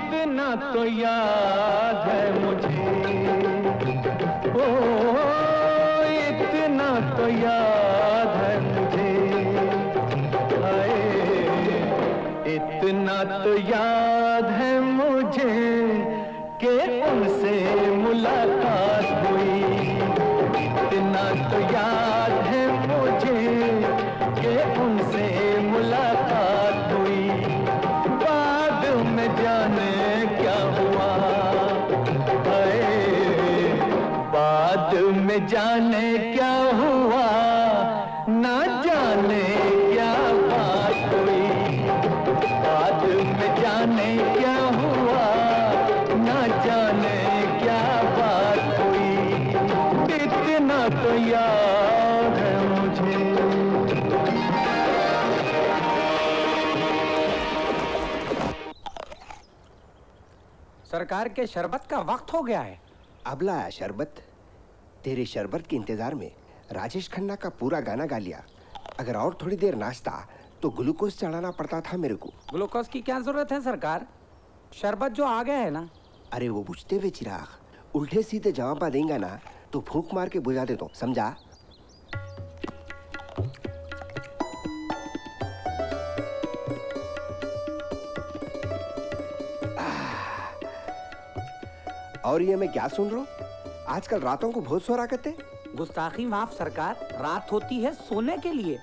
इतना तो याद है मुझे, ओ इतना तो याद है मुझे, हाय इतना तो याद है मुझे कि उनसे मुलाकात हुई। इतना तो याद है मुझे कि उनसे मुलाकात हुई। बाद में जाने क्या हुआ, हाय बाद में जाने क्या हुआ, ना जाने क्या बात हुई। बाद में जाने क्या हुआ, ना जाने क्या बात हुई। इतना तो याद है मुझे। सरकार के शरबत का वक्त हो गया है। अब लाया शरबत। तेरे शरबत के इंतजार में राजेश खन्ना का पूरा गाना गा लिया। अगर और थोड़ी देर नाचता तो ग्लूकोज चढ़ाना पड़ता था मेरे को। ग्लूकोज की क्या जरूरत है सरकार, शरबत जो आ गया है ना। अरे वो बुझते हुए चिराग, उल्टे सीधे जवाब देंगे ना तो फूंक मार के बुझा दे दो, समझा? और ये मैं क्या सुन रहा हूँ, आजकल रातों को बहुत सो रहा करते। गुस्ताखी माफ सरकार, रात होती है सोने के लिए।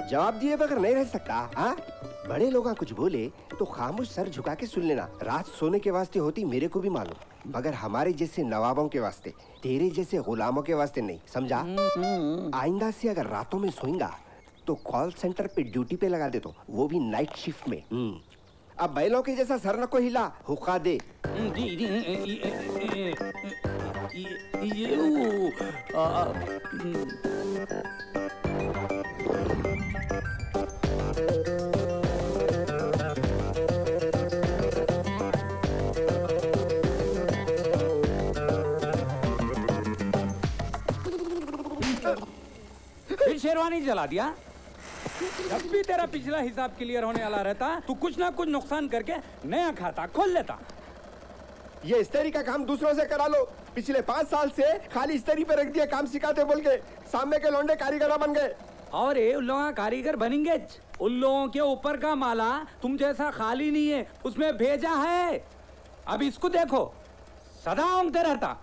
जवाब दिए बगैर नहीं रह सकता। हाँ, बड़े लोग कुछ बोले तो खामोश सर झुका के सुन लेना। रात सोने के वास्ते होती मेरे को भी मालूम, मगर हमारे जैसे नवाबों के वास्ते, तेरे जैसे गुलामों के वास्ते नहीं, समझा? आइंदा से अगर रातों में सोएगा तो कॉल सेंटर पे ड्यूटी पे लगा दे दो, वो भी नाइट शिफ्ट में। अब बैलों के जैसा सर न को हिला, हुक्का दे। फिर शेरवानी जला दिया। जब भी तेरा पिछला हिसाब क्लियर होने वाला रहता तू कुछ ना कुछ नुकसान करके नया खाता खोल लेता। ये इस्त्री का काम दूसरों से करा लो। पिछले 5 साल से खाली इस्त्री पे रख दिया काम सिखाते बोल के, सामने के लौंडे कारीगर बन गए। और ये उन लोगों का कारीगर बनेंगे। उन लोगों के ऊपर का माला तुम जैसा खाली नहीं है, उसमें भेजा है। अब इसको देखो, सदा ऊँगते रहता।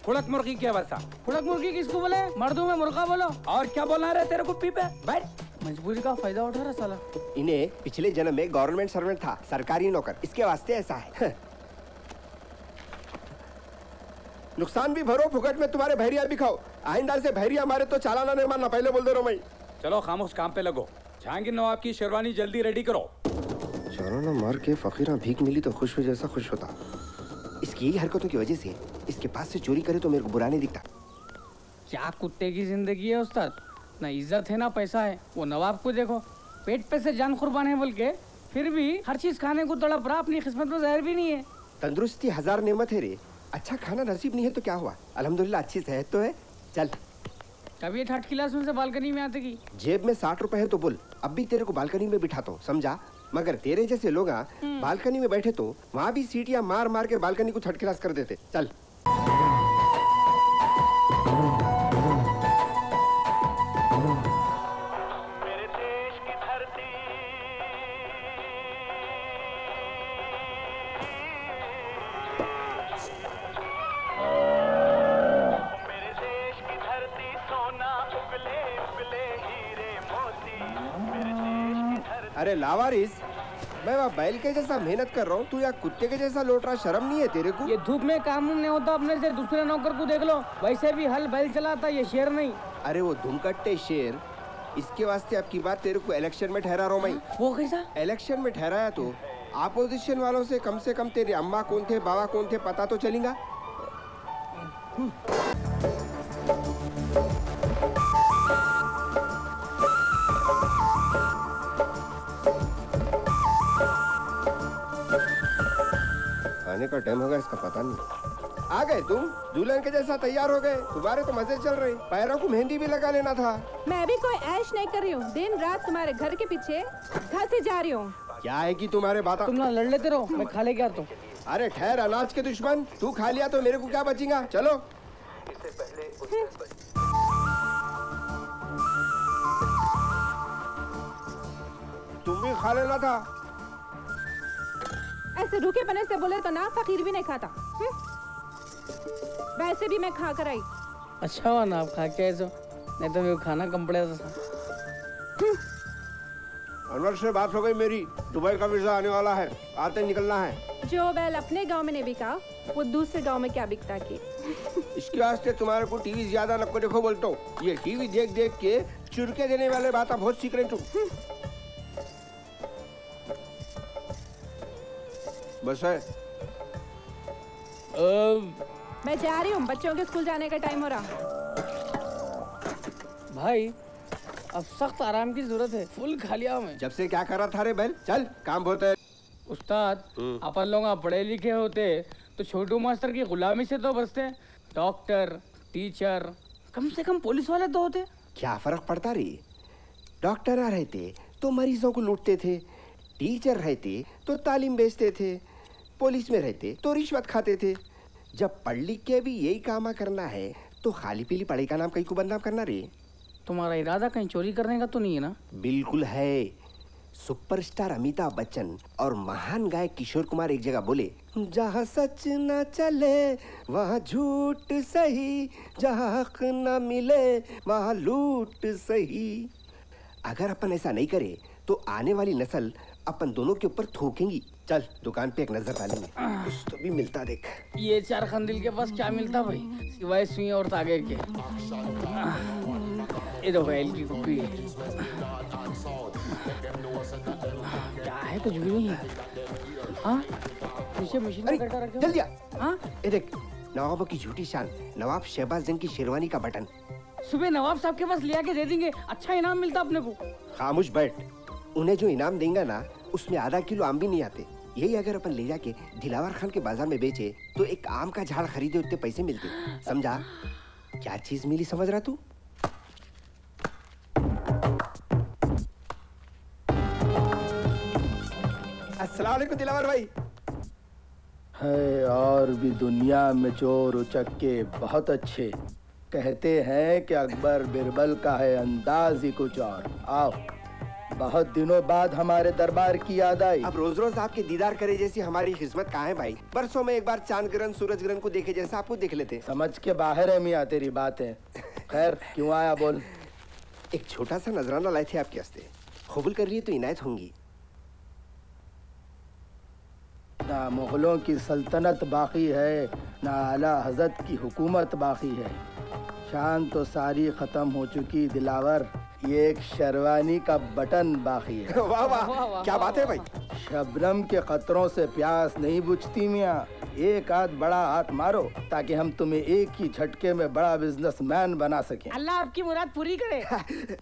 फुड़क मुर्गी की अवस्था। फुड़क मुर्गी किसको बोले? मर्दों में मुर्गा बोलो। और क्या बोलना रहे तेरे को पीपे? बैठ। मजबूरी का फायदा उठा रहा साला। इन्हें पिछले जन्म में गवर्नमेंट सर्वेंट था, सरकारी नौकर, इसके वास्ते ऐसा है। नुकसान भी भरो, फुकट में तुम्हारे भैरिया भी खाओ। आइंदा से भैरिया हमारे तो चालाना नहीं मारना, पहले बोल दे रहा हूं मैं। चलो खामोश काम पे लगो। जहांगीर नवाब की शेरवानी जल्दी रेडी करो। चालाना मार के फकीरा भीख मिली तो खुश हो जैसा खुश होता। इसकी यही हरकतों की वजह से इसके पास से चोरी करे तो मेरे को बुरा नहीं दिखता। क्या कुत्ते की जिंदगी है उस्ताद, ना इज्जत है ना पैसा है। वो नवाब को देखो, पेट पे से जान कुर्बान है बोल के फिर भी हर चीज खाने को तड़प रहा, अपनी किस्मत में जहर भी नहीं है। तंदुरुस्ती 1000 नेमत है रे, अच्छा खाना नसीब नहीं है तो क्या हुआ, अल्हम्दुलिल्लाह अच्छी सेहत तो है। चल कभी ये 8 क्लास में से बालकनी में आते की जेब में 60 रुपए है तो बोल, अब भी तेरे को बालकनी में बिठाता हूँ, समझा? मगर तेरे जैसे लोग बालकनी में बैठे तो वहाँ भी सीटियाँ मार मार के बालकनी को थर्ड क्लास कर देते। चल अरे लावारिस, मैं वहाँ बैल के जैसा मेहनत कर रहा हूँ, तू यहाँ कुत्ते के जैसा लौट रहा, शर्म नहीं है तेरे को? ये धूप में काम नहीं होता अपने से, दूसरे नौकर को देख लो, वैसे भी हल बैल चलाता, ये शेर नहीं। अरे वो धुमकट्टे शेर, इसके वास्ते अब की बात तेरे को इलेक्शन में ठहरा रहा हूँ मैं। वो कैसा? इलेक्शन में ठहराया तो अपोजिशन वालों से कम तेरे अम्मा कौन थे, बाबा कौन थे पता तो चलेगा। आने का टाइम होगा इसका पता नहीं। आ गए तुम, दुल्हन के जैसा तैयार हो गए। तुम्हारे तो मजे चल रहे, पैरों को मेहंदी भी लगा लेना था। मैं भी कोई ऐश नहीं कर रही हूँ, दिन रात तुम्हारे घर के पीछे घसे जा रही हूँ। क्या है कि तुम्हारे बात? तुम ना लड़ लेते रहो, मैं खा लेके आता हूँ। अरे ठहर, अनाज के दुश्मन, तू खा लिया तो मेरे को क्या बचेगा? चलो। तुम भी खा लेना था। ऐसे रूखे पने से बोले तो ना फकीर भी नहीं खाता। वैसे भी मैं खा कर आई। अच्छा हुआ ना आप खा के आए, नहीं तो मेरे को खाना कम पड़ा था। अनवर से बात हो गई मेरी, दुबई का वीजा आने वाला है, आते निकलना है। जो बैल अपने गांव में नहीं बिका, वो दूसरे गांव में क्या बिकता की? इसके वास्ते तुम्हारे को टीवी ज्यादा नको देखो बोलता हूँ। ये टीवी देख देख के चुरके देने वाले बातें बहुत सीख रहे तुम। बस है। मैं जा रही हूँ, बच्चों के स्कूल जाने का टाइम हो रहा। भाई अब सख्त आराम की जरूरत है, फुल खा लिया मैं। जब से क्या कर रहा था रे बैल? चल, काम बहुत है। उस्ताद अपन लोग पढ़े लिखे होते तो छोटू मास्टर की गुलामी से तो बचते। डॉक्टर, टीचर, कम से कम पुलिस वाले तो होते। क्या फर्क पड़ता रे? डॉक्टर आ रहते तो मरीजों को लूटते थे, टीचर रहते तो तालीम बेचते थे, पुलिस में रहते तो रिश्वत खाते थे। जब पढ़ लिख के भी यही काम करना है तो खाली पीली पढ़ाई का नाम कहीं को बदनाम करना रे? तुम्हारा इरादा कहीं चोरी करने का तो नहीं है ना? बिल्कुल है। सुपरस्टार अमिताभ बच्चन और महान गायक किशोर कुमार एक जगह बोले, जहाँ सच न चले वहाँ झूठ सही, जहाँ हक न मिले वहाँ लूट सही। अगर अपन ऐसा नहीं करे तो आने वाली नस्ल अपन दोनों के ऊपर थूकेंगी। चल दुकान पे एक नजर डालेंगे, कुछ तो भी मिलता देख। ये चार खंदिल के पास क्या मिलता भाई, सिवाय सुई और तागे के। ये दो बैल की कुप्पी क्या है, कुछ भी नहीं है। हाँ पीछे मशीन में कटा रखे। जल्दी आ। हाँ ये देख, नवाबों की झूठी शान, नवाब शहबाज जंग की शेरवानी का बटन। सुबह नवाब साहब के पास लिया के दे देंगे, अच्छा इनाम मिलता अपने को। खामोश बैठ, उन्हें जो इनाम देंगे ना उसमें आधा किलो आम भी नहीं आते। यही अगर अपन ले जाके दिलावर खान के बाजार में बेचे तो एक आम का झाड़ खरीदे उतने पैसे मिलते। समझा? क्या चीज मिली समझ रहा तू? अस्सलाम वालेकुम दिलावर भाई। है और भी दुनिया में चोर उचक्के बहुत अच्छे। कहते हैं कि अकबर बिरबल का है अंदाज ही कुछ और। आओ, बहुत दिनों बाद हमारे दरबार की याद आई। अब रोज रोज आपके दीदार करे जैसी हमारी किस्मत कहाँ है भाई? बरसों में एक बार चांद ग्रहण सूरज ग्रहण को देखे जैसा आपको देख लेते। समझ के बाहर है मियाँ तेरी बातें। खैर क्यों आया बोल। एक छोटा सा नजराना लाए थे आपके हस्ते, कबूल कर लिए तो इनायत होंगी। ना मुगलों की सल्तनत बाकी है, ना आला हजरत की हुकूमत बाकी है। शान तो सारी खत्म हो चुकी दिलावर, ये एक शेरवानी का बटन बाकी है। वाह वाह, क्या बात है भाई। शबनम के खतरों से प्यास नहीं बुझती मियाँ। एक आध बड़ा हाथ मारो ताकि हम तुम्हें एक ही झटके में बड़ा बिजनेसमैन बना सकें। अल्लाह आपकी मुराद पूरी करे।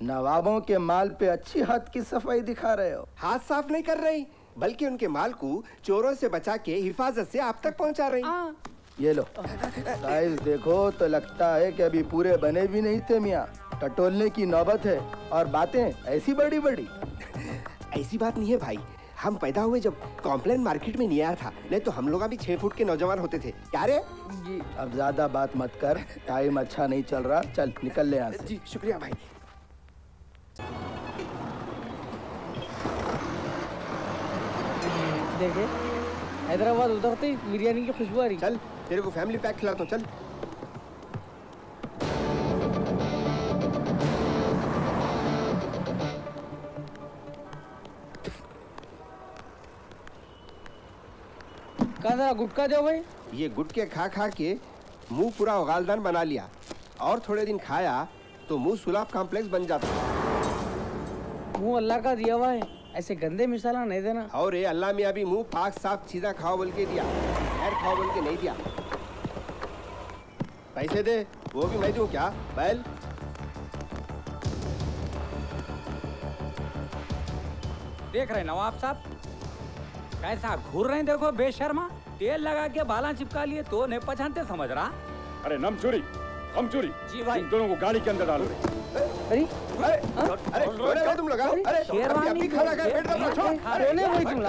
नवाबों के माल पे अच्छी हाथ की सफाई दिखा रहे हो। हाथ साफ नहीं कर रही, बल्कि उनके माल को चोरों से बचा के हिफाजत से आप तक पहुंचा रही। ये लो, साइज देखो तो लगता है कि अभी पूरे बने भी नहीं थे मियाँ। टटोलने की नौबत है और बातें ऐसी बड़ी बड़ी। ऐसी बात नहीं है भाई, हम पैदा हुए जब कॉम्प्लेन मार्केट में नहीं आया था, नहीं तो हम लोग भी 6 फुट के नौजवान होते थे। क्या रे? जी अब ज्यादा बात मत कर, टाइम अच्छा नहीं चल रहा, चल निकल ले यहाँ से। जी शुक्रिया भाई। देखे हैदराबाद उतरते ही बिरयानी की खुशबू आ रही। चल तेरे को फैमिली पैक खिलाता हूँ, चल। कहा जरा गुटखा दो भाई। ये गुटके खा खा के मुंह पूरा उगालदान बना लिया, और थोड़े दिन खाया तो मुंह सुलाब कॉम्प्लेक्स बन जाता। मुंह अल्लाह का दिया हुआ है, ऐसे गंदे मिसाला नहीं देना। और ये अल्लाह में अभी मुंह पाक साफ चीज़ा खाओ बोल के दिया, खैर खाओ बोल के नहीं दिया। पैसे दे, वो भी मैं दूं क्या बैल? देख रहे नवाब साहब कैसा घूर रहे हैं, देखो बेशर्मा। तेल लगा के बाला चिपका लिए तो नहीं पहचानते, समझ रहा। अरे नम चोरी, हम चोरी। जी भाई। इन दोनों को गाड़ी के अंदर डालो। अरे अरे अरे रोने हो तुम लोग हाँ? अरे शेरवानी अभी खाना खाए पेट दर्द छोड़ रोने वही तुम लोग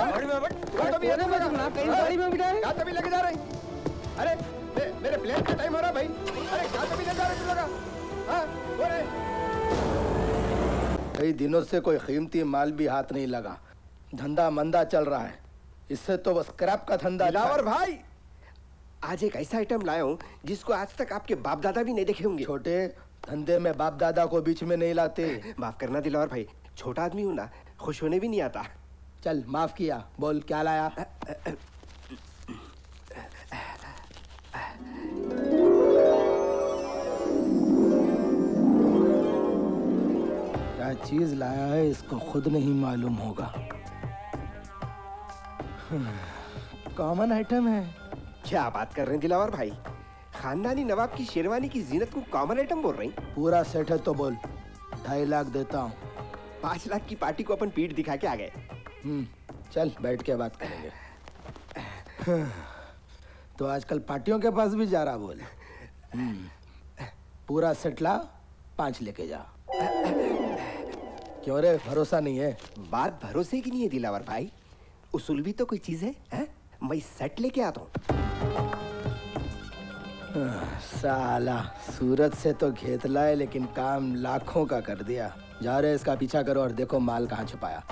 रोने में तुम लोग कहीं गाड़ी में बिठा रहे क्या तभी लेके जा रहे अरे मेरे प्लेन का टाइम हो रहा भाई अरे क्या तभी लेके जा रहे तुम लोग हाँ बोले कई दिनों से कोई कीमती माल भी हाथ नहीं लगा, धंधा मंदा चल रहा है। इससे तो बस क्रैप का धंधा अच्छा है। दिलावर भाई आज एक ऐसा आइटम लाया हूँ जिसको आज तक आपके बाप दादा भी नहीं देखे होंगे। छोटे धंधे में बाप दादा को बीच में नहीं लाते। माफ करना दिलावर भाई, छोटा आदमी हूँ ना, खुश होने भी नहीं आता। चल माफ किया, बोल क्या लाया। क्या चीज लाया है इसको खुद नहीं मालूम होगा। कॉमन आइटम है। क्या बात कर रहे हैं दिलावर भाई, खानदानी नवाब की शेरवानी की जीनत को कॉमन आइटम बोल रहे हैं। पूरा सेट है तो बोल, 2.5 लाख देता हूँ। 5 लाख की पार्टी को अपन पीठ दिखा के आ गए। चल बैठ के बात करेंगे। तो आजकल पार्टियों के पास भी जा रहा बोल। पूरा सेट ला, 5 लेके जा। क्यों रे, भरोसा नहीं है? बात भरोसे की नहीं है दिलावर भाई, उसूल भी तो कोई चीज है? मैं सेट लेके आता हूँ। साला सूरत से तो घेतला है लेकिन काम लाखों का कर दिया। जा रहे इसका पीछा करो और देखो माल कहाँ छुपाया।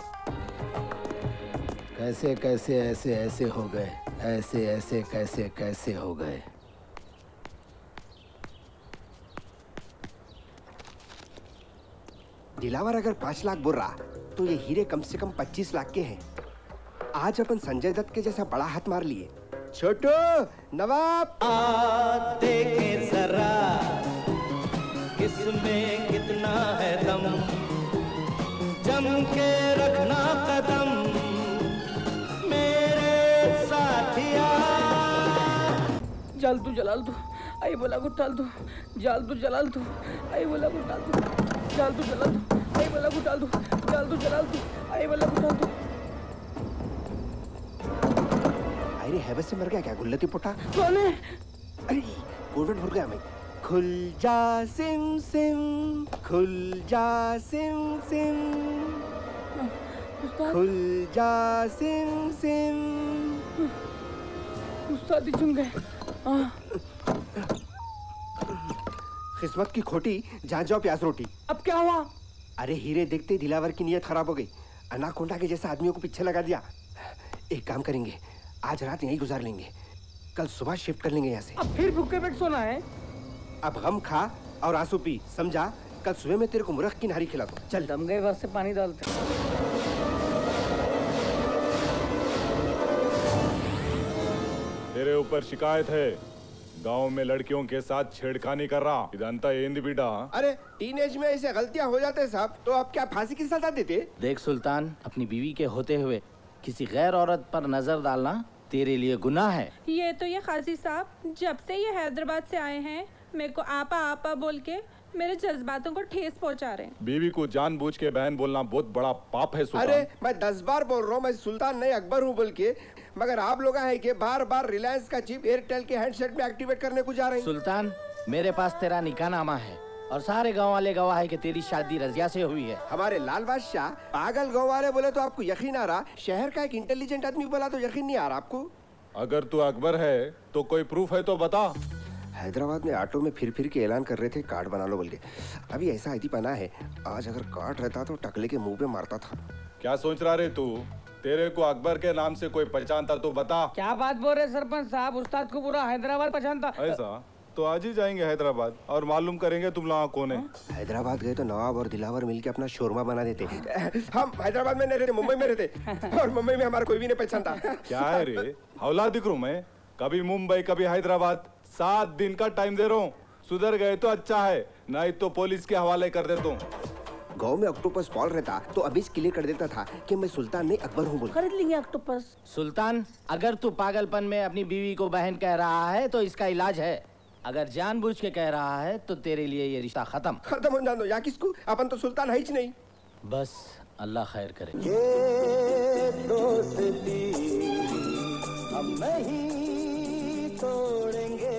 कैसे कैसे ऐसे ऐसे हो गए, ऐसे ऐसे कैसे कैसे हो गए। दिलावर अगर 5 लाख बोल रहा तो ये हीरे कम से कम 25 लाख के हैं। आज अपन संजय दत्त के जैसा बड़ा हाथ मार लिए। छोटू नवाब देखे जरा किसमें कितना है दम, जम के रखना कदम मेरे साथिया। जल तू जलाल तू आई बोला को टाल तू, जाल तू जलाल तू आई बोला को टाल तू, जाल तू जलाल तू आई बोला को टाल तू, जाल तू जलाल तू आई बोला को टाल तू। अरे हैबत से मर गया क्या गुल्लती पोटा? कौन है? अरे कोविड भूल गया मैं। खुल जा सिम सिम, खुल जा सिम सिम, खुल जा सिम सिम। उस्ताद ही चुन गए। किस्मत की खोटी, जहाँ जाओ प्याज रोटी। अब क्या हुआ? अरे हीरे देखते दिलावर की नीयत खराब हो गई। अनाकोंडा के जैसा आदमियों को पीछे लगा दिया। एक काम करेंगे, आज रात यहीं गुजार लेंगे, कल सुबह शिफ्ट कर लेंगे यहाँ से। अब फिर भूखे पेट सोना है? अब गम खा और आंसू पी, समझा? कल सुबह मैं तेरे को मुर्ग की नारी खिला दूँ। चल दम गए बस से पानी डालते। तेरे ऊपर शिकायत है, गांव में लड़कियों के साथ छेड़खानी कर रहा। इదంతా ఏంది बेटा? अरे टीनेज में ऐसे गलतियां हो जाते साहब, तो अब क्या फांसी की सजा देते? देख सुल्तान, अपनी बीवी के होते हुए किसी गैर औरत पर नजर डालना तेरे लिए गुनाह है। ये तो ये काजी साहब जब से ये हैदराबाद से आए हैं मेरे को आपा आपा बोल के मेरे जज्बातों को ठेस पहुंचा रहे हैं। बीवी को जानबूझ के बहन बोलना बहुत बड़ा पाप है सुल्तान। अरे मैं 10 बार बोल रहा हूँ मैं सुल्तान नहीं अकबर हूँ बोल के, मगर आप लोग है कि बार बार रिलायंस का चिप एयरटेल के हैंडसेट में एक्टिवेट करने को जा रहे हैं। सुल्तान, मेरे पास तेरा निकाहनामा है और सारे गांव वाले गवाह है कि तेरी शादी रजिया से हुई है। हमारे लाल बादशाह पागल गाँव वाले बोले तो आपको यकीन आ रहा, शहर का एक इंटेलिजेंट आदमी बोला तो यकीन नहीं आ रहा आपको। अगर तू अकबर है तो कोई प्रूफ है तो बता। हैदराबाद में ऑटो में फिर के ऐलान कर रहे थे कार्ड बना लो बोल के। अभी ऐसा आदि पना है, आज अगर कार्ड रहता तो टकले के मुंह पे मारता था। क्या सोच रहा रे तू? तेरे को अकबर के नाम से कोई पहचानता तो बता। क्या बात बोल रहे सरपंच साहब, उस्ताद को पूरा हैदराबाद पहचानता। ऐसा तो आज ही जाएंगे हैदराबाद और मालूम करेंगे तुम लोग कौन है। हैदराबाद गए तो नवाब और दिलावर मिलके अपना शोरमा बना देते। हम हैदराबाद में नहीं रहते, मुंबई में रहते और मुंबई में हमारा कोई भी नहीं पहचानता। क्या है रे, हौला दिख रू मैं, कभी मुंबई कभी हैदराबाद। 7 दिन का टाइम दे रहा हूँ, सुधर गए तो अच्छा है, नहीं तो पुलिस के हवाले कर देता हूँ। गाँव में ऑक्टोपस पॉल रहता तो अभी क्लियर कर देता था कि मैं सुल्तान नहीं अकबर हूँ बोल। खरीद लेंगे ऑक्टोपस। सुल्तान, अगर तू पागलपन में अपनी बीवी को बहन कह रहा है तो इसका इलाज है। अगर जानबूझ के कह रहा है तो तेरे लिए ये रिश्ता खत्म हो जान दो या किसको, अपन तो सुल्तान है ही नहीं। बस अल्लाह खैर करे। ये दोस्ती हम नहीं तोड़ेंगे।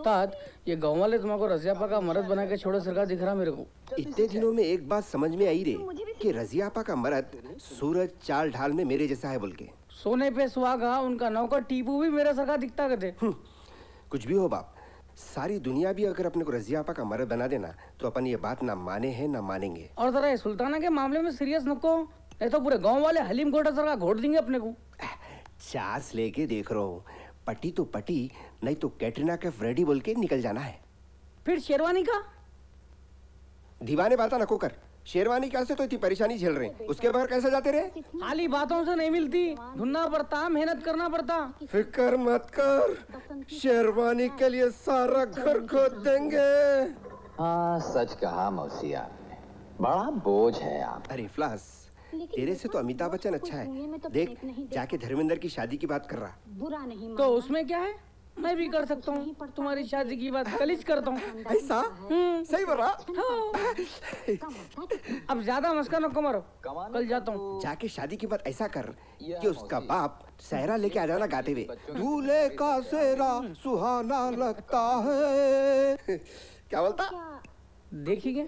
उस्ताद, ये गाँव वाले तुम्हारे रजियापा का मर्द बना के छोड़े सरकार दिख रहा मेरे को। इतने दिनों में एक बात समझ में आई रे कि रजियापा का मर्द सूरज चाल ढाल में मेरे जैसा है बोल के। सोने पे सुहागा उनका नौकर टीपू भी मेरे सरकार दिखता करते। कुछ भी हो बाप, सारी दुनिया भी अगर अपने को रजियापा का मर्द बना देना तो अपन ये बात ना माने हैं ना मानेंगे। और जरा ये सुल्ताना के मामले में सीरियस नको, नहीं तो पूरे गांव वाले हलीम घोटा सरकार घोट देंगे अपने को। चांस लेके देख रहा हूँ, पटी तो पटी, नहीं तो कैटरीना कैफ रेडी बोल के निकल जाना है। फिर शेरवानी का दीवाने बात नको कर, शेरवानी कैसे तो इतनी परेशानी झेल रहे हैं, उसके बगैर कैसे जाते रहे? खाली बातों से नहीं मिलती, ढूंढना पड़ता, मेहनत करना पड़ता। फिक्र मत कर, शेरवानी के लिए सारा घर खोद देंगे। हाँ सच कहा मौसी आपने, बड़ा बोझ है आप। अरे इफ्लास, तेरे से तो अमिताभ बच्चन अच्छा है। देख जाके धर्मेंद्र की शादी की बात कर रहा। बुरा नहीं तो उसमें क्या है, मैं भी कर सकता हूँ। तुम्हारी शादी की बात कलिज करता हूँ। ऐसा सही बोल रहा। अब ज्यादा मस्का नको मारो, कल जाता हूँ। जाके शादी की बात ऐसा कर कि उसका बाप सहरा लेके आ जाना गाते हुए, दूल्हे का सेहरा सुहाना लगता है। क्या बोलता? देखिए